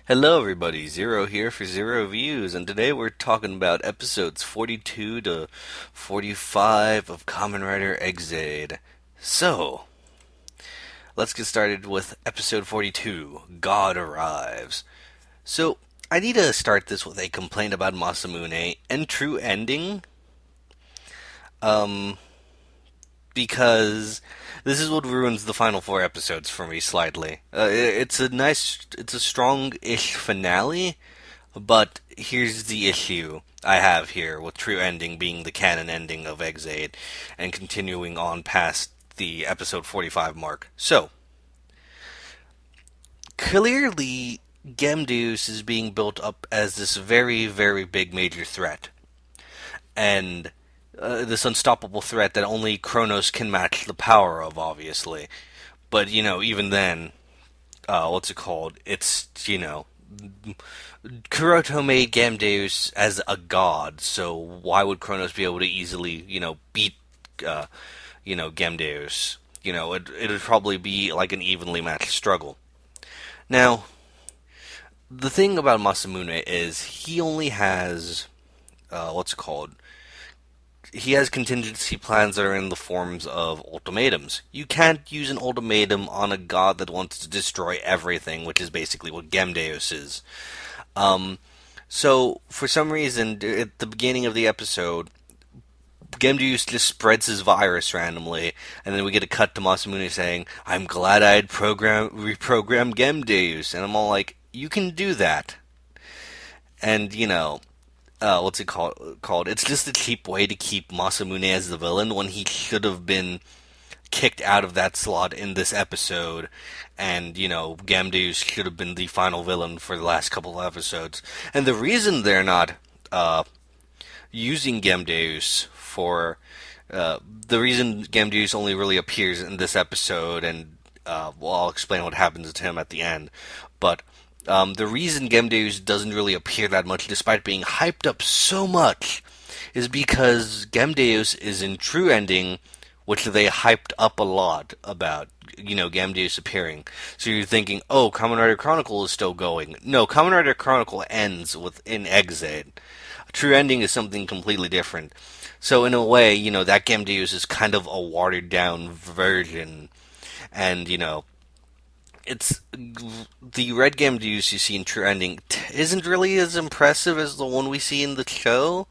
Hello everybody, Zero here for Zero Views, and today we're talking about episodes 42 to 45 of Kamen Rider Exade. So, let's get started with episode 42, God Arrives. So, I need to start this with a complaint about Masamune and true ending, um, because this is what ruins the final four episodes for me slightly. It's a strong-ish finale. But here's the issue I have here with True Ending being the canon ending of Exade and continuing on past the episode 45 mark. So, clearly, Gemdeus is being built up as this very, very big major threat. And this unstoppable threat that only Kronos can match the power of, obviously. But, even then, what's it called? Kuroto made Gamdeus as a god, so why would Kronos be able to easily, beat, uh, Gamdeus? It'd probably be like an evenly matched struggle. Now, the thing about Masamune is he only has, what's it called? He has contingency plans that are in the forms of ultimatums. You can't use an ultimatum on a god that wants to destroy everything, which is basically what Gamdeus is. Um, so, for some reason, at the beginning of the episode, Gemdeus just spreads his virus randomly, and then we get a cut to Masamune saying, "I'm glad I'd reprogrammed Gemdeus," and I'm all like, "You can do that." And what's it called? It's just a cheap way to keep Masamune as the villain when he should have been kicked out of that slot in this episode, and Gamdeus should have been the final villain for the last couple of episodes. And the reason they're not using Gamdeus for the reason Gamdeus only really appears in this episode, and I'll explain what happens to him at the end, but the reason Gamdeus doesn't really appear that much, despite being hyped up so much, is because Gamdeus is in True Ending, which they hyped up a lot about, Gamdeus appearing. So you're thinking, oh, Kamen Rider Chronicle is still going. No, Kamen Rider Chronicle ends within Exade. True Ending is something completely different. So in a way, that Gamdeus is kind of a watered down version. And, it's the red Gamdeus you see in True Ending isn't really as impressive as the one we see in the show,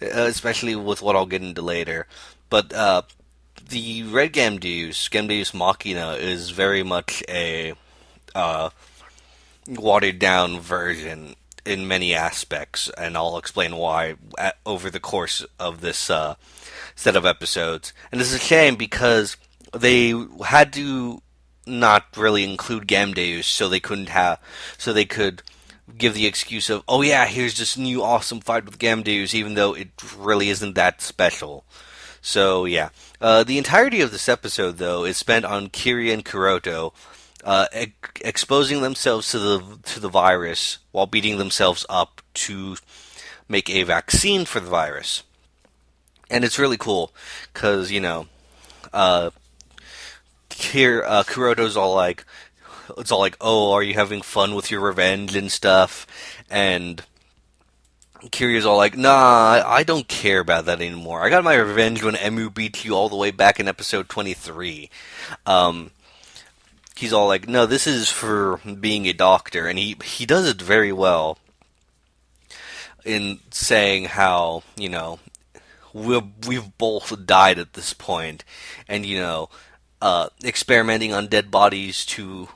especially with what I'll get into later. But the red Gamdeus, Gamdeus Machina, is very much a uh, watered down version in many aspects, and I'll explain why over the course of this set of episodes. And this is a shame because they had to not really include Gamdeus, so they could give the excuse of, oh yeah, here's this new awesome fight with Gamdeus, even though it really isn't that special. So yeah, the entirety of this episode though is spent on Kiri and Kuroto exposing themselves to the virus while beating themselves up to make a vaccine for the virus, and it's really cool because uh, here Kuroto's all like, it's all like, oh, are you having fun with your revenge and stuff, and Kirya's all like, nah, I don't care about that anymore. I got my revenge when Emu beat you all the way back in episode 23. Um, he's all like, no, this is for being a doctor, and he does it very well in saying how we've both died at this point, and experimenting on dead bodies to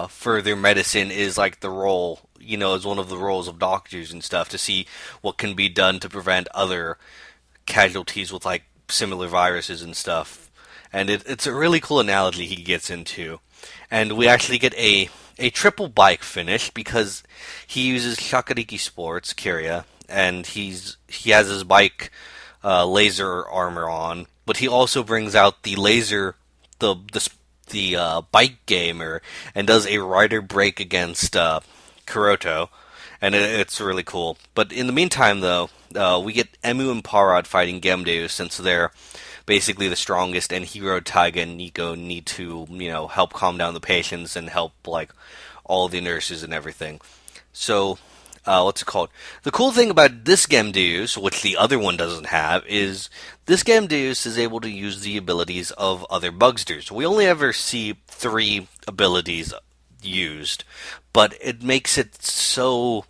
further medicine is like the role, is one of the roles of doctors and stuff to see what can be done to prevent other casualties with like similar viruses and stuff. And it's a really cool analogy he gets into. And we actually get a triple bike finish because he uses Shakariki Sports, Kirya, and he has his bike laser armor on, but he also brings out the laser, the bike gamer, and does a rider break against Kuroto, and it's really cool. But in the meantime, though, we get Emu and Parrot fighting Gamdeus since they're basically the strongest, and Hiro, Taiga, and Nico need to, help calm down the patients and help, like, all the nurses and everything. So, what's it called? The cool thing about this Gamdeus, which the other one doesn't have, is this Gamdeus is able to use the abilities of other Bugsters. We only ever see 3 abilities used, but it makes it so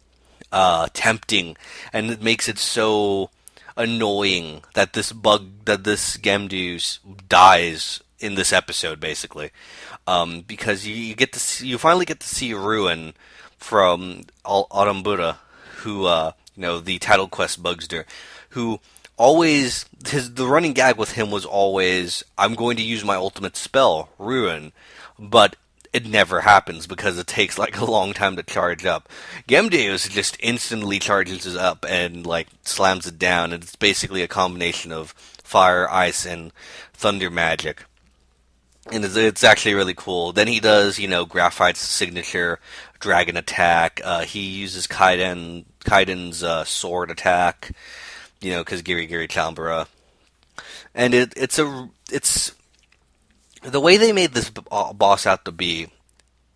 tempting, and it makes it so annoying that this Gamdeus dies in this episode, basically, because you finally get to see Ruin from Autumn Buddha, who the title quest Bugster, who always the running gag with him was always, I'm going to use my ultimate spell, Ruin, but it never happens because it takes like a long time to charge up. Gamdeus just instantly charges up and like slams it down, and it's basically a combination of fire, ice, and thunder magic. And it's actually really cool. Then he does, Graphite's signature dragon attack. He uses Kaiden's sword attack, because Giri Giri Chambara. And it's the way they made this boss out to be.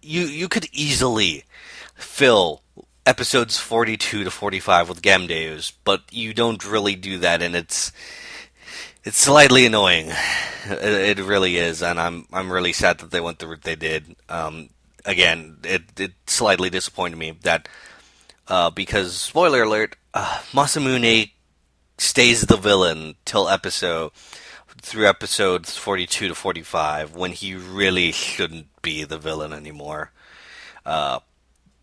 You could easily fill episodes 42 to 45 with Gamdeus, but you don't really do that, and it's slightly annoying. It really is, and I'm really sad that they went the route they did. Again, it slightly disappointed me that because spoiler alert, Masamune stays the villain through episodes 42 to 45 when he really shouldn't be the villain anymore. And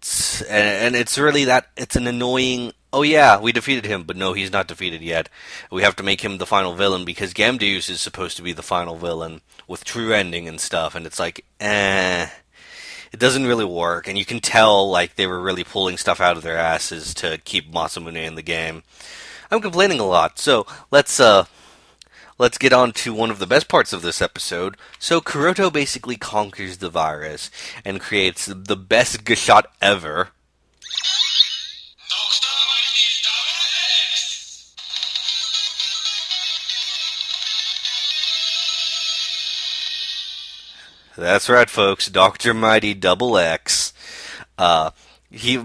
it's really it's an annoying, oh yeah, we defeated him, but no, he's not defeated yet. We have to make him the final villain because Gamdeus is supposed to be the final villain with true ending and stuff, and it's like, it doesn't really work, and you can tell like they were really pulling stuff out of their asses to keep Masamune in the game. I'm complaining a lot, so let's get on to one of the best parts of this episode. So Kuroto basically conquers the virus and creates the best Gashot ever. That's right, folks. Dr. Mighty Double X. He,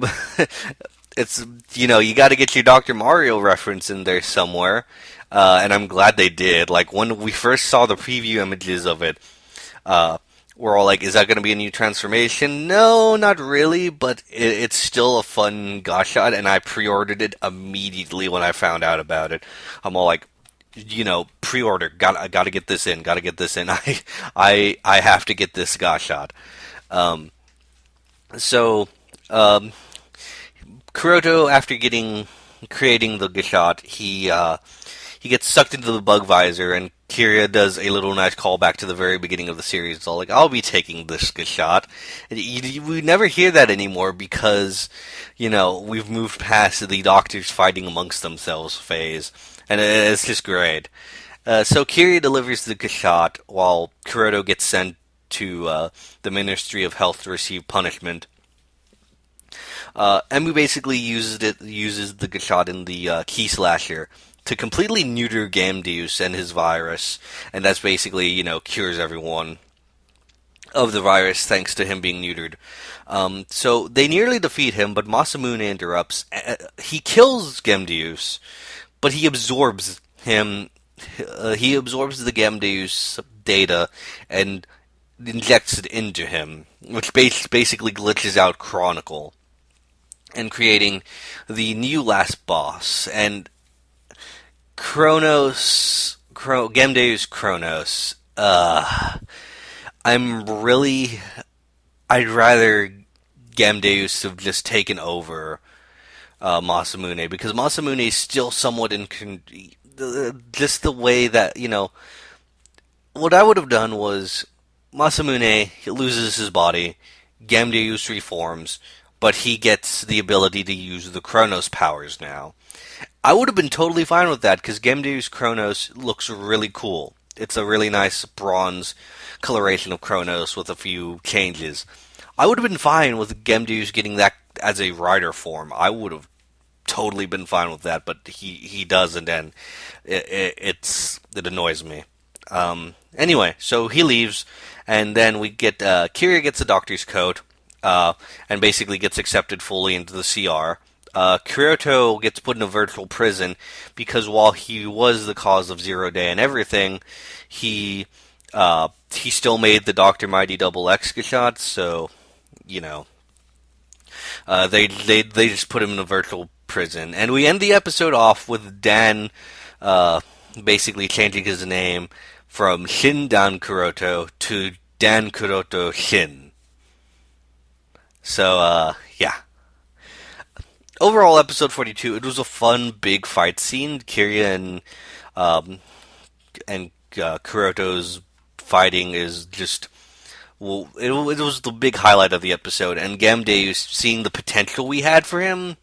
it's you got to get your Dr. Mario reference in there somewhere, and I'm glad they did. Like when we first saw the preview images of it, we're all like, "Is that going to be a new transformation?" No, not really, but it's still a fun gosh shot, and I pre-ordered it immediately when I found out about it. I'm all like, pre-order. Gotta get this in. Gotta get this in. I have to get this gosh shot. So, Kuroto, after creating the Gashot, he gets sucked into the bug visor, and Kira does a little nice callback to the very beginning of the series. It's all like, I'll be taking this Gashot. We never hear that anymore because, we've moved past the doctors fighting amongst themselves phase, and it's just great. So Kira delivers the Gashot while Kuroto gets sent to the Ministry of Health to receive punishment. Emu basically uses the Gashot in the Key Slasher to completely neuter Gamdeus and his virus, and that's basically, cures everyone of the virus thanks to him being neutered. So they nearly defeat him, but Masamune interrupts. He kills Gamdeus, but he absorbs him. He absorbs the Gamdeus data and injects it into him, which basically glitches out Chronicle, and creating the new last boss. And Gamdeus Kronos. I'd rather Gamdeus have just taken over Masamune, because Masamune is still somewhat just the way that, what I would have done was Masamune loses his body, Gamdeus reforms, but he gets the ability to use the Kronos powers now. I would have been totally fine with that, because Gamdeus Kronos looks really cool. It's a really nice bronze coloration of Kronos with a few changes. I would have been fine with Gamdeus getting that as a rider form. I would have totally been fine with that, but he doesn't, and it annoys me. Anyway, so he leaves, and then we get Kira gets a doctor's coat. and basically gets accepted fully into the CR. Kyoto gets put in a virtual prison because while he was the cause of Zero Day and everything, he still made the Doctor Mighty Double X shots. So you know, they just put him in a virtual prison, and we end the episode off with Dan basically changing his name from Shin Dan Kuroto to Dan Kuroto Shin. So yeah. Overall, episode 42, it was a fun, big fight scene. Kirya um, and Kuroto's fighting is just, well, it was the big highlight of the episode. And Gamde, seeing the potential we had for him,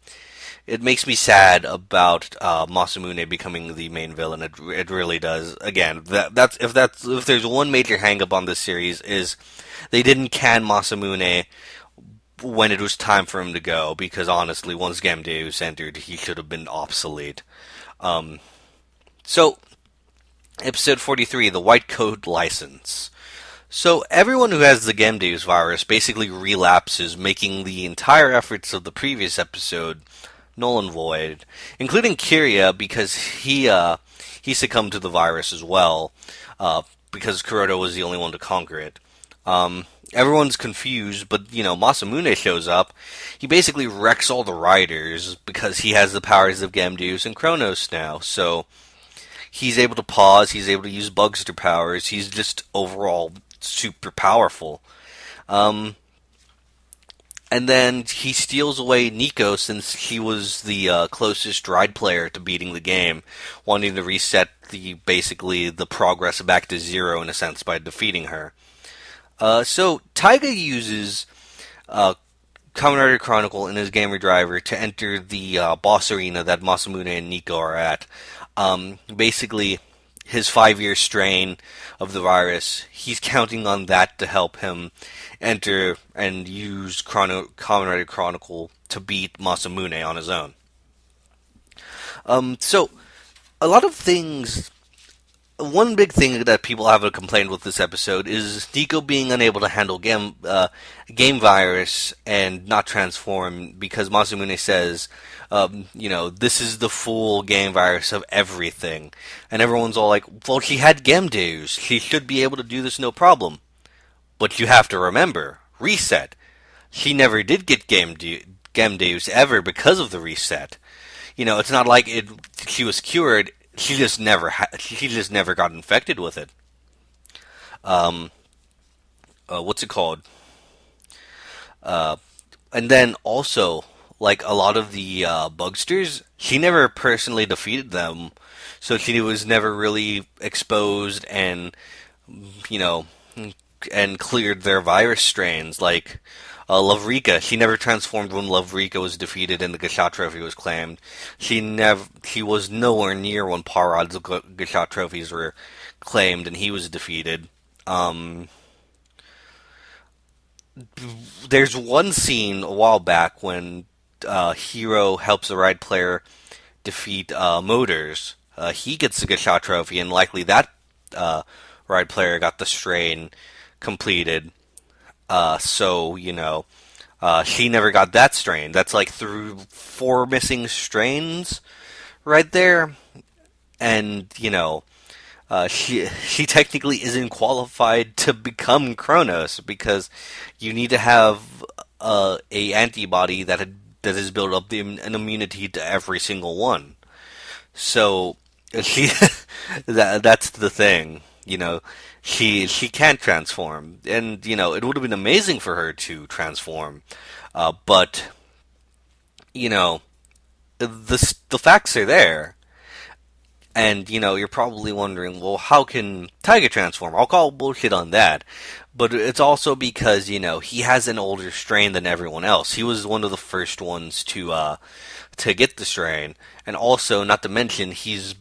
it makes me sad about Masamune becoming the main villain. It really does. Again, if there's one major hangup on this series is they didn't can Masamune when it was time for him to go, because honestly, once Gamdeus entered, he should have been obsolete. So, episode 43, the White Coat License. So, everyone who has the Gamdeus virus basically relapses, making the entire efforts of the previous episode null and void, including Kirya, because he succumbed to the virus as well, because Kuroto was the only one to conquer it. Everyone's confused, but, Masamune shows up. He basically wrecks all the riders because he has the powers of Gamdeus and Kronos now. So, he's able to pause, he's able to use Bugster powers, he's just overall super powerful. And then he steals away Nico since he was the closest ride player to beating the game, wanting to reset basically the progress back to zero in a sense by defeating her. So Taiga uses Kamen Rider Chronicle and his Gamer Driver to enter the boss arena that Masamune and Nico are at. Basically, his 5-year strain of the virus, he's counting on that to help him enter and use Kamen Rider Chronicle to beat Masamune on his own. So, a lot of things. One big thing that people have a complaint with this episode is Nico being unable to handle game virus and not transform, because Masamune says, this is the full game virus of everything. And everyone's all like, well, she had Gamdeus. She should be able to do this no problem. But you have to remember, reset. She never did get Gamdeus ever because of the reset. It's not like she was cured. She just never got infected with it. What's it called? And then also, like a lot of the Bugsters, she never personally defeated them, so she was never really exposed and and cleared their virus strains. Like Lovrika, she never transformed when Lovrika was defeated and the Gashat Trophy was claimed. She was nowhere near when Parad's Gashat Trophies were claimed and he was defeated. There's one scene a while back when Hero helps a ride player defeat Motors. He gets the Gashat Trophy, and likely that ride player got the strain completed. She never got that strain. That's like through 4 missing strains right there. And, she technically isn't qualified to become Kronos because you need to have a antibody that has built up an immunity to every single one. So that's the thing. She can't transform, and it would have been amazing for her to transform, but the facts are there. And, you're probably wondering, well, how can Taiga transform? I'll call bullshit on that. But it's also because, he has an older strain than everyone else. He was one of the first ones to get the strain. And also, not to mention, he's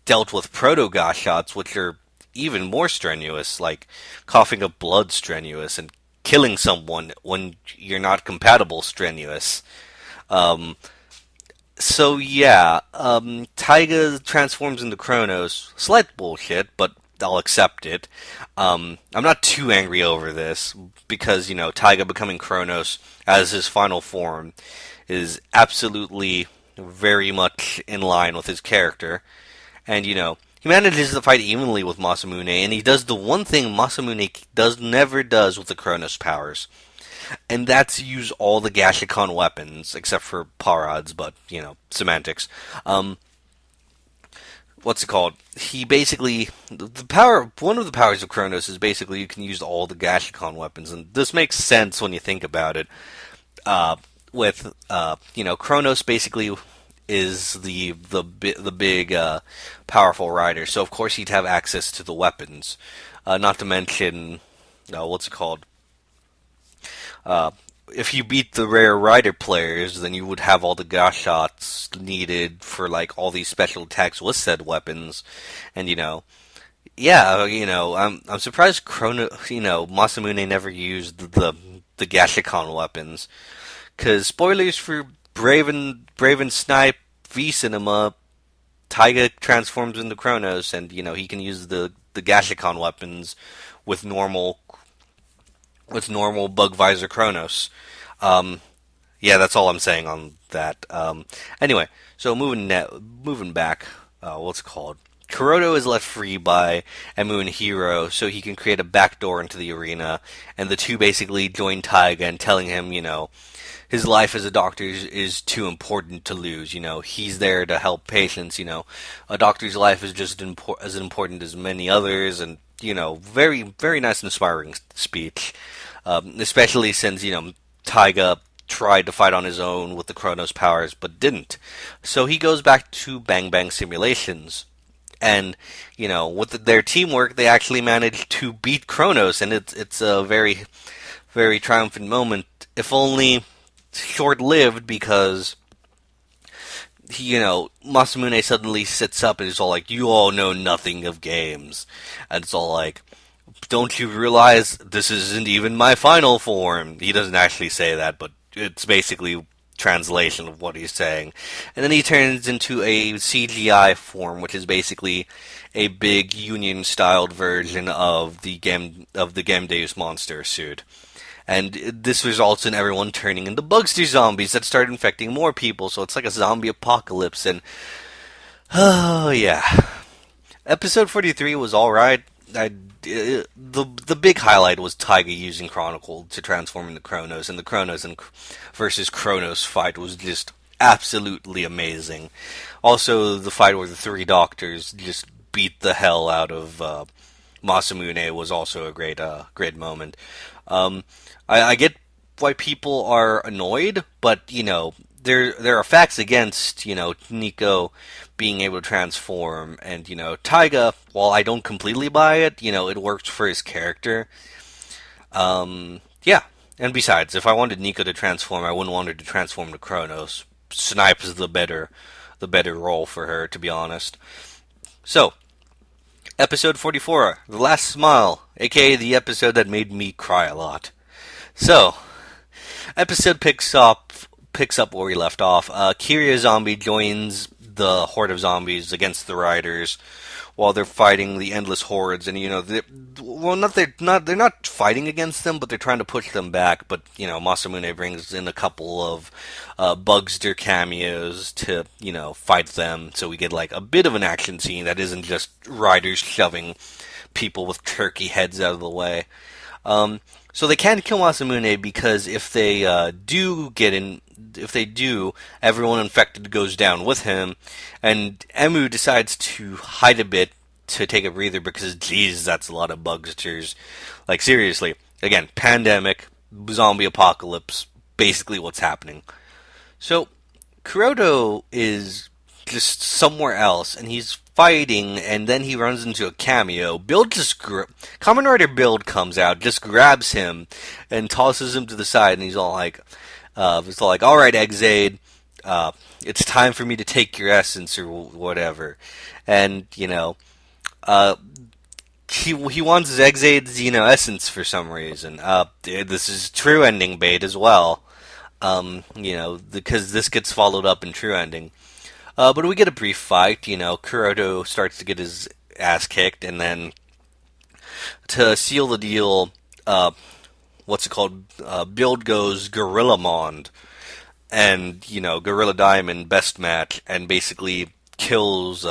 dealt with proto-Gashots, which are even more strenuous, like coughing up blood strenuous, and killing someone when you're not compatible strenuous. So yeah, Taiga transforms into Kronos. Slight bullshit, but I'll accept it. I'm not too angry over this because Taiga becoming Kronos as his final form is absolutely very much in line with his character, and he manages to fight evenly with Masamune, and he does the one thing Masamune never does with the Kronos powers, and that's use all the Gashikon weapons except for Parad's, but semantics. What's it called? He basically the power. One of the powers of Kronos is basically you can use all the Gashikon weapons, and this makes sense when you think about it. Uh, with Kronos basically is the big powerful rider, so of course he'd have access to the weapons. Not to mention, what's it called? Uh, if you beat the rare rider players, then you would have all the gas shots needed for like all these special attacks with said weapons, and yeah, I'm surprised Masamune never used the Gashikon weapons, because spoilers for Brave and Snipe V Cinema, Taiga transforms into Kronos, and he can use the Gashikon weapons with normal Bug Visor Kronos. Um, yeah, that's all I'm saying on that. Anyway, so moving back, what's it called? Kuroto is left free by Emu and Hiro, so he can create a backdoor into the arena, and the two basically join Taiga and telling him, his life as a doctor is too important to lose. He's there to help patients. A doctor's life is just as important as many others, and very very nice, inspiring speech. Especially since Taiga tried to fight on his own with the Kronos powers, but didn't. So he goes back to Bang Bang Simulations, and with their teamwork, they actually managed to beat Kronos, and it's a very very triumphant moment. If only short-lived, because Masamune suddenly sits up and is all like, "You all know nothing of games," and it's all like, "Don't you realize this isn't even my final form?" He doesn't actually say that, but it's basically translation of what he's saying. And then he turns into a CGI form, which is basically a big Union-styled version of the Gamdeus monster suit. And this results in everyone turning into Bugster zombies that start infecting more people, so it's like a zombie apocalypse, and oh yeah. Episode 43 was alright. The big highlight was Taiga using Chronicle to transform into Kronos, and the Kronos versus Kronos fight was just absolutely amazing. Also, the fight where the three doctors just beat the hell out of Masamune was also a great moment. I get why people are annoyed, but there are facts against Nico being able to transform, and Taiga. While I don't completely buy it, it works for his character. Yeah, and besides, if I wanted Nico to transform, I wouldn't want her to transform to Kronos. Snipe is the better role for her, to be honest. So, episode 44, The Last Smile, aka the episode that made me cry a lot. So, episode picks up where we left off. Kiria Zombie joins the horde of zombies against the riders while they're fighting the endless hordes, and they're not fighting against them, but they're trying to push them back. But Masamune brings in a couple of Bugster cameos to fight them, so we get like a bit of an action scene that isn't just riders shoving people with turkey heads out of the way. So they can't kill Masamune because if they do, everyone infected goes down with him, and Emu decides to hide a bit to take a breather because, geez, that's a lot of bugsters. Like, seriously. Again, pandemic, zombie apocalypse, basically what's happening. So, Kuroto is just somewhere else, and he's fighting, and then he runs into a cameo. Kamen Rider Build comes out, just grabs him, and tosses him to the side, and he's all like, all right, Exade, it's time for me to take your essence, or whatever. And, he wants Exade's, essence for some reason. This is true ending bait as well. Because this gets followed up in true ending. But we get a brief fight. Kuroto starts to get his ass kicked, and then To seal the deal, what's it called? Build goes Gorillamon, and Gorilla Diamond best match, and basically kills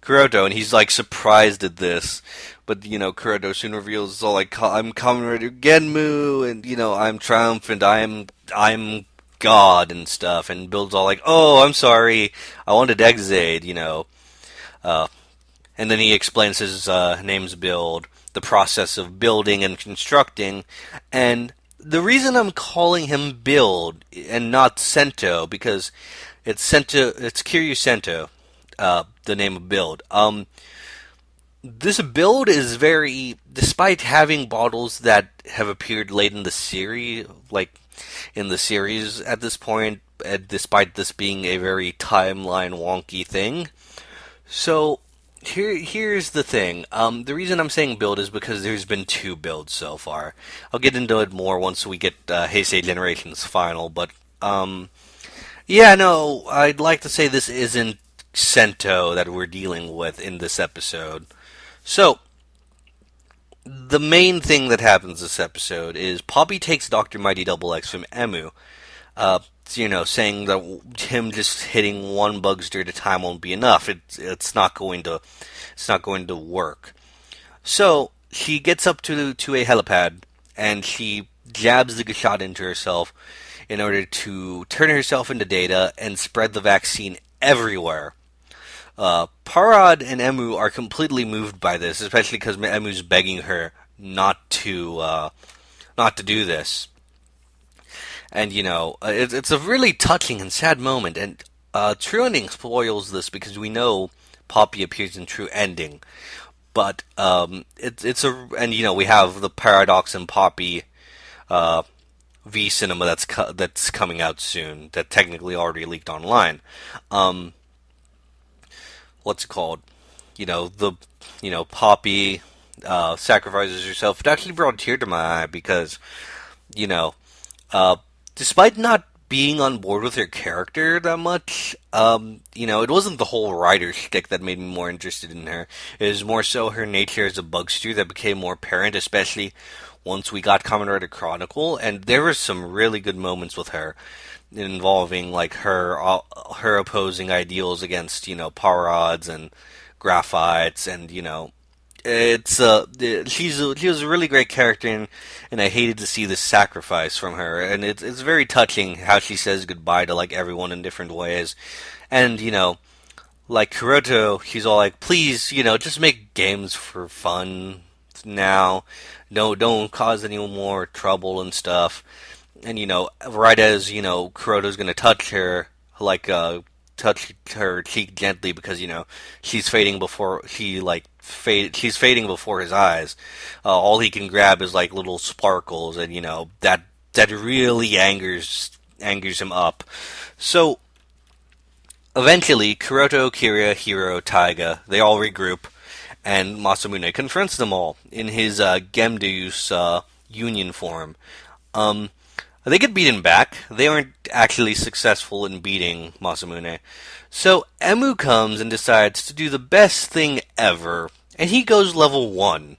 Kuroto, and he's like surprised at this. But Kuroto soon reveals, all like, I'm coming ready again, Moo, and I'm triumphant. I'm God and stuff. And Build's all like, oh, I'm sorry, I wanted Exade, uh, and then he explains his name's Build, the process of building and constructing, and the reason I'm calling him Build and not Sento, because it's Kiryu Sento, the name of Build. This build is very, despite having bottles that have appeared late in the series, like in the series at this point, despite this being a very timeline wonky thing. So here's the thing. The reason I'm saying build is because there's been two builds so far. I'll get into it more once we get Heisei Generations final, but yeah, no, I'd like to say this isn't Sento that we're dealing with in this episode. So, the main thing that happens this episode is Poppy takes Dr. Mighty Double X from Emu, saying that him just hitting one bugster at a time won't be enough. It's not going to work. So she gets up to a helipad and she jabs the shot into herself in order to turn herself into Data and spread the vaccine everywhere. Parad and Emu are completely moved by this, especially because Emu's begging her not to do this. And it's a really touching and sad moment. And True Ending spoils this because we know Poppy appears in True Ending, but we have the Paradox and Poppy V cinema that's coming out soon, that technically already leaked online. What's it called? Poppy sacrifices herself. It actually brought a tear to my eye because, despite not being on board with her character that much, it wasn't the whole writer shtick that made me more interested in her. It was more so her nature as a bugster that became more apparent, especially once we got Kamen Rider Chronicle, and there were some really good moments with her involving like her opposing ideals against power odds and graphites, and she was a really great character, and I hated to see this sacrifice from her, and it's very touching how she says goodbye to like everyone in different ways, and like Kuroto, she's all like, please, just make games for fun now, don't cause any more trouble and stuff. And right as Kuroto's gonna touch her, like touch her cheek gently because she's fading before she's fading before his eyes. All he can grab is like little sparkles, and that really angers him up. So eventually, Kuroto, Kira, Hiro, Taiga, they all regroup, and Masamune confronts them all in his Gemdeus union form. They get beaten back. They aren't actually successful in beating Masamune. So Emu comes and decides to do the best thing ever, and he goes level 1.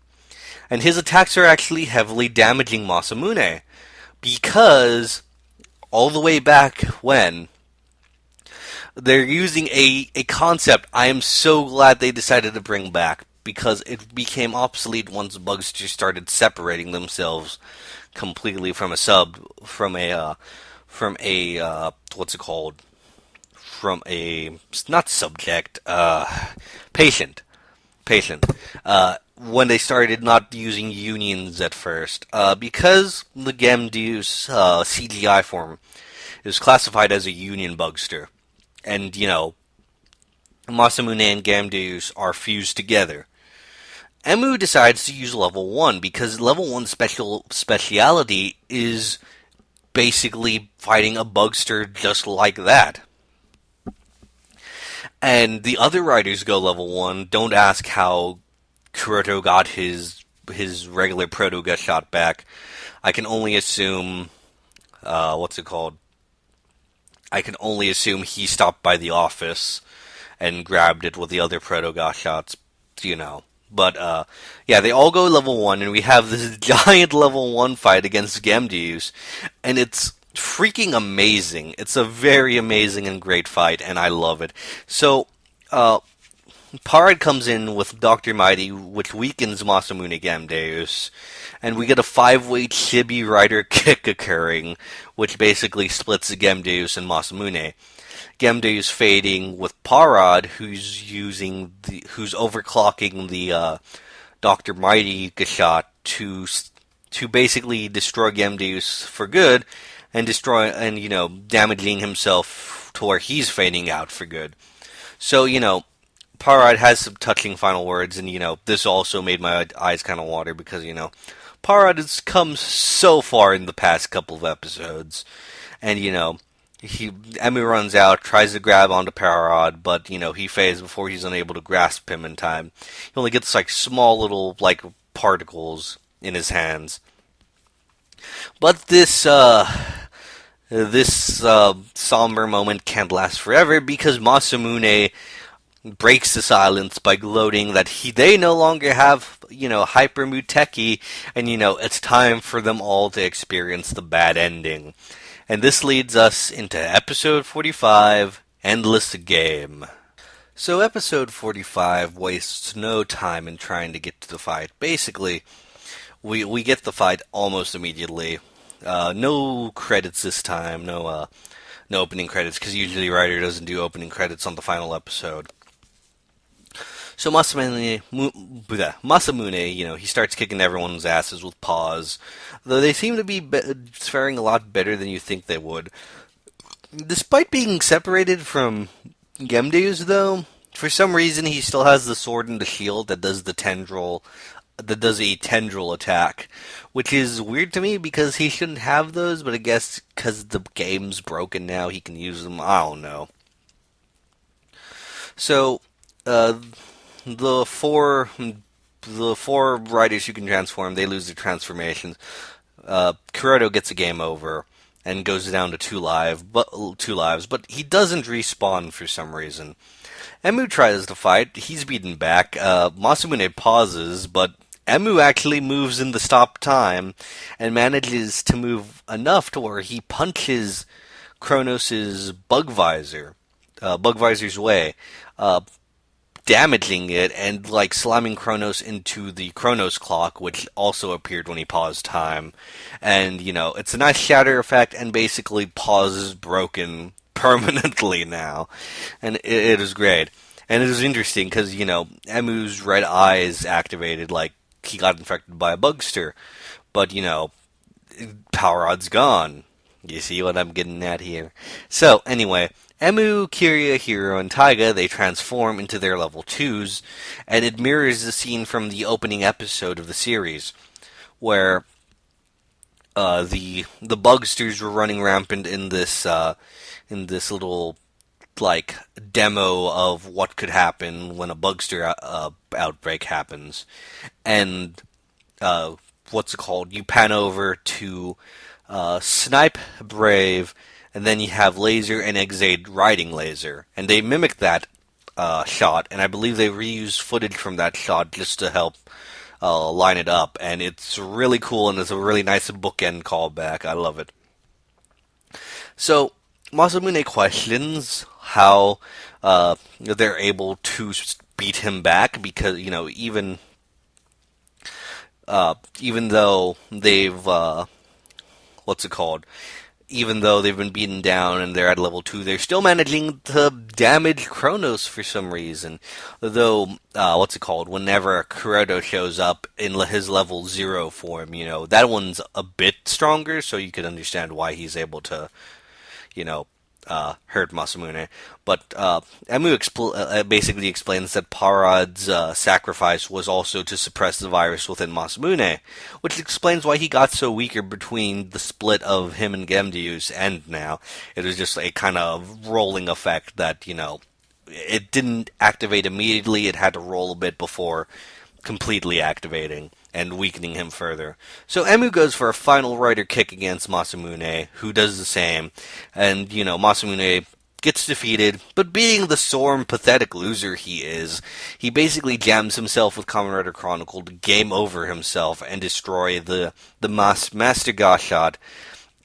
And his attacks are actually heavily damaging Masamune, because all the way back when, they're using a concept I am so glad they decided to bring back, because it became obsolete once Bugster started separating themselves completely from a what's it called? From a, not subject, patient. When they started not using unions at first, because the Gemdeus CGI form is classified as a union bugster, and Masamune and Gemdeus are fused together. Emu decides to use level 1 because level 1 speciality is basically fighting a bugster just like that. And the other riders go level 1. Don't ask how Kuroto got his regular Proto Gut shot back. I can only assume, what's it called? I can only assume he stopped by the office and grabbed it with the other Proto Gut shots, But yeah, they all go level 1, and we have this giant level 1 fight against Gamdeus, and it's freaking amazing. It's a very amazing and great fight, and I love it. So, uh, Parad comes in with Dr. Mighty, which weakens Masamune Gamdeus, and we get a 5-way Chibi Rider kick occurring, which basically splits Gamdeus and Masamune. Gamdeus fading with Parad, who's overclocking the Dr. Mighty shot to basically destroy Gamdeus for good, and damaging himself to where he's fading out for good. So Parad has some touching final words, and this also made my eyes kind of water because Parad has come so far in the past couple of episodes, and Emu runs out, tries to grab onto Parad, but he fades before he's unable to grasp him in time. He only gets like small little like particles in his hands. But this somber moment can't last forever because Masamune breaks the silence by gloating that they no longer have Hyper Muteki, and it's time for them all to experience the bad ending. And this leads us into episode 45, Endless Game. So episode 45 wastes no time in trying to get to the fight. Basically, we get the fight almost immediately. No credits this time, no opening credits, because usually Ryder doesn't do opening credits on the final episode. So Masamune, he starts kicking everyone's asses with paws, though they seem to be faring a lot better than you think they would. Despite being separated from Gemdeus, though, for some reason he still has the sword and the shield that does a tendril attack, which is weird to me because he shouldn't have those, but I guess because the game's broken now, he can use them. I don't know. So, the four riders who can transform, they lose their transformations. Kuroto gets a game over and goes down to two lives, but he doesn't respawn for some reason. Emu tries to fight. He's beaten back. Masamune pauses, but Emu actually moves in the stop time and manages to move enough to where he punches Kronos' bug visor's way, damaging it and slamming Kronos into the Kronos clock, which also appeared when he paused time. And it's a nice shatter effect, and basically pause is broken permanently now, and it is great. And it is interesting because Emu's red eye is activated, like he got infected by a bugster, but Power Rod's gone. You see what I'm getting at here? So anyway, Emu, Kiria, Hiro, and Taiga, they transform into their level 2s, and it mirrors the scene from the opening episode of the series, where the bugsters were running rampant in this little demo of what could happen when a bugster outbreak happens, and what's it called? You pan over to Snipe, Brave, and then you have Laser and Exade riding Laser, and they mimic that shot, and I believe they reused footage from that shot just to help line it up, and it's really cool, and it's a really nice bookend callback. I love it. So Masamune questions how they're able to beat him back because even though they've even though they've been beaten down and they're at level 2, they're still managing to damage Kronos for some reason. Though, whenever Kuroto shows up in his level 0 form, that one's a bit stronger, so you could understand why he's able to, hurt Masamune. But Emu basically explains that Parad's sacrifice was also to suppress the virus within Masamune, which explains why he got so weaker between the split of him and Gemdeus and now. It was just a kind of rolling effect that, it didn't activate immediately, it had to roll a bit before completely activating and weakening him further. So Emu goes for a final rider kick against Masamune, who does the same, and Masamune gets defeated, but being the sore and pathetic loser he is, he basically jams himself with Kamen Rider Chronicle to game over himself and destroy the Master Gashot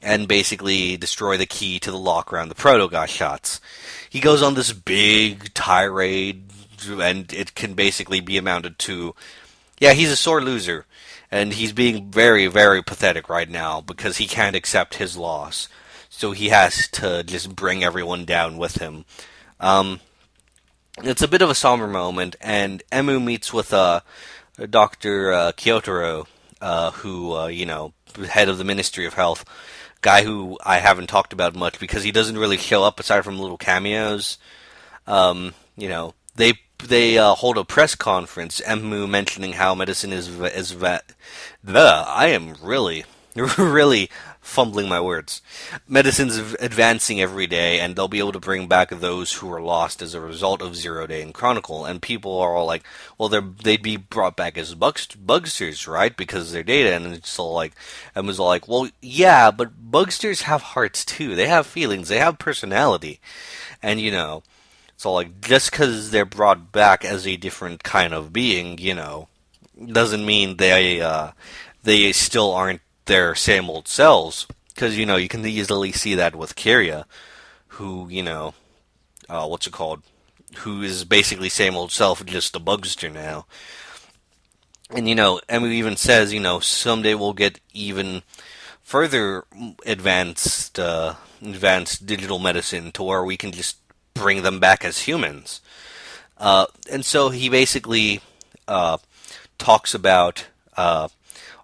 and basically destroy the key to the lock around the Proto Gashots. He goes on this big tirade, and it can basically be amounted to, yeah, he's a sore loser, and he's being very, very pathetic right now because he can't accept his loss. So he has to just bring everyone down with him. Um, it's a bit of a somber moment, and Emu meets with Dr. Kyotaro, head of the Ministry of Health, guy who I haven't talked about much because he doesn't really show up aside from little cameos. They hold a press conference. Emu mentioning how medicine I am really really fumbling my words. Medicine's advancing every day, and they'll be able to bring back those who are lost as a result of Zero Day and Chronicle. And people are all like, "Well, they'd be brought back as bugsters, right? Because of their data." And it's all like, Emu's all like, "Well, yeah, but bugsters have hearts too. They have feelings. They have personality." And so, like, just because they're brought back as a different kind of being, doesn't mean they still aren't their same old selves. Because, you can easily see that with Kiria, who, what's it called? Who is basically same old self, just a bugster now. And, Emu even says, someday we'll get even further advanced digital medicine to where we can just bring them back as humans. And so he basically talks about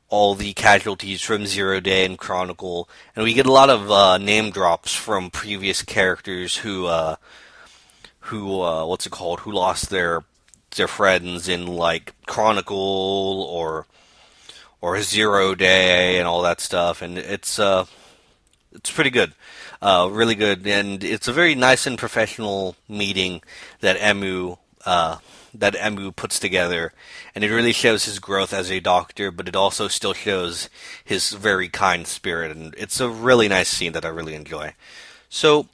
all the casualties from Zero Day and Chronicle, and we get a lot of name drops from previous characters who lost their friends in like Chronicle or Zero Day and all that stuff, and it's pretty good. Really good, and it's a very nice and professional meeting that Emu puts together, and it really shows his growth as a doctor, but it also still shows his very kind spirit, and it's a really nice scene that I really enjoy. So,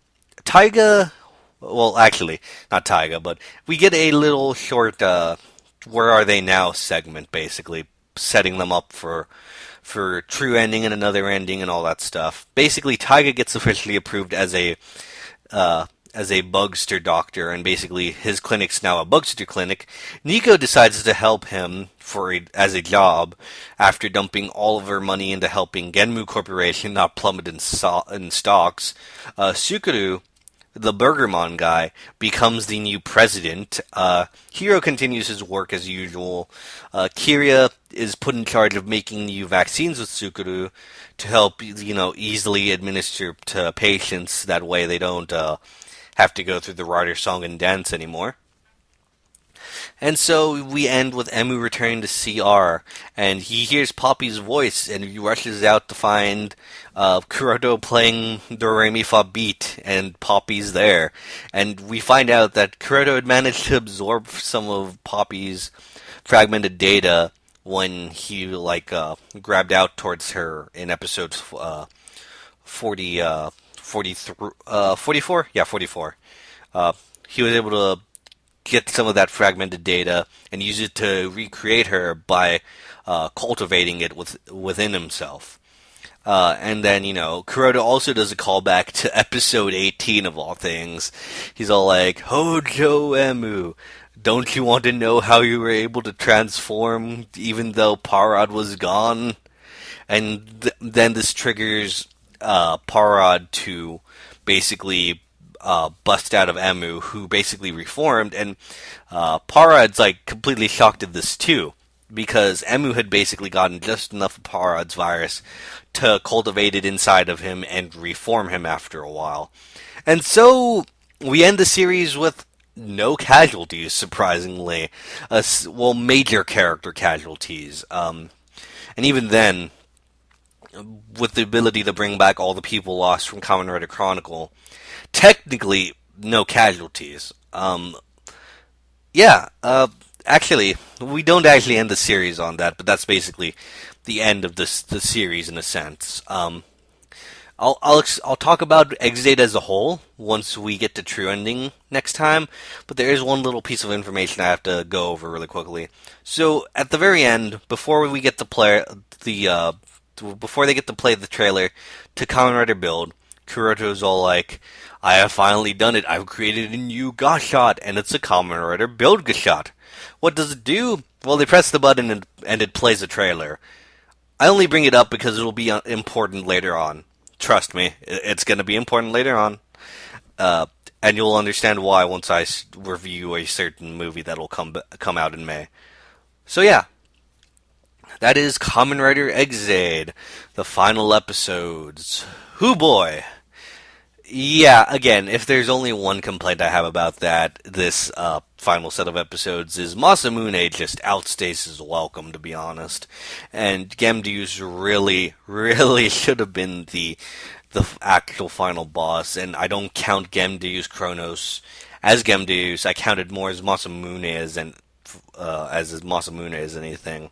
Taiga, well, actually, not Taiga, but we get a little short "Where Are They Now" segment, basically setting them up for true ending and another ending and all that stuff. Basically, Taiga gets officially approved as a bugster doctor, and basically his clinic's now a bugster clinic. Nico decides to help him as a job after dumping all of her money into helping Genmu Corporation not plummet in stocks. Sukuru, the Burgermon guy, becomes the new president. Hiro continues his work as usual. Kiria is put in charge of making new vaccines with Sukuru to help, easily administer to patients. That way they don't have to go through the rider song and dance anymore. And so we end with Emu returning to CR, and he hears Poppy's voice, and he rushes out to find Kuroto playing the Re Mi Fa beat, and Poppy's there. And we find out that Kuroto had managed to absorb some of Poppy's fragmented data when he grabbed out towards her in episode 44? Yeah, 44. He was able to get some of that fragmented data and use it to recreate her by cultivating it within himself. And then, Kuroda also does a callback to episode 18 of all things. He's all like, "Hojo Emu, don't you want to know how you were able to transform even though Parad was gone?" And then this triggers Parad to basically bust out of Emu, who basically reformed, and Parad's completely shocked at this too, because Emu had basically gotten just enough of Parad's virus to cultivate it inside of him and reform him after a while. And so we end the series with no casualties, surprisingly. Major character casualties. And even then, with the ability to bring back all the people lost from Kamen Rider Chronicle, technically no casualties. Actually, we don't actually end the series on that, but that's basically the end of the series in a sense. I'll talk about Exate as a whole once we get to True Ending next time, but there is one little piece of information I have to go over really quickly. So at the very end, before we get to play before they get to play the trailer to Kamen Rider Build, Kuroto's all like, "I have finally done it. I've created a new Gashot, and it's a Kamen Rider Build Gashot." What does it do? Well, they press the button and it plays a trailer. I only bring it up because it'll be important later on. Trust me, it's going to be important later on. Uh, and you'll understand why once I review a certain movie that'll come out in May. So yeah, that is Kamen Rider Exade, the final episodes. Hoo boy! Yeah, again, if there's only one complaint I have about this final set of episodes is Masamune just outstays his welcome, to be honest. And Gemdeus really, really should have been the actual final boss, and I don't count Gemdeus Kronos as Gemdeus. I counted more as Masamune as Masamune as anything.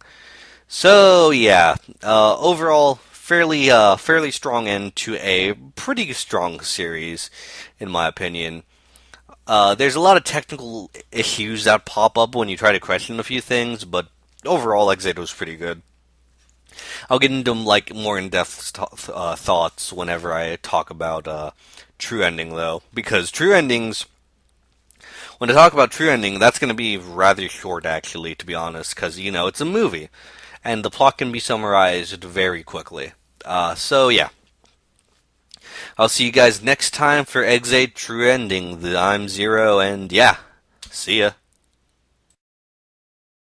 So yeah, overall, fairly strong end to a pretty strong series, in my opinion. There's a lot of technical issues that pop up when you try to question a few things, but overall, Exit was pretty good. I'll get into like more in-depth thoughts whenever I talk about True Ending, though, because True Endings. When I talk about True Ending, that's going to be rather short, actually, to be honest, because it's a movie, and the plot can be summarized very quickly. So yeah, I'll see you guys next time for Exate True Ending. I'm Zero, and yeah, see ya.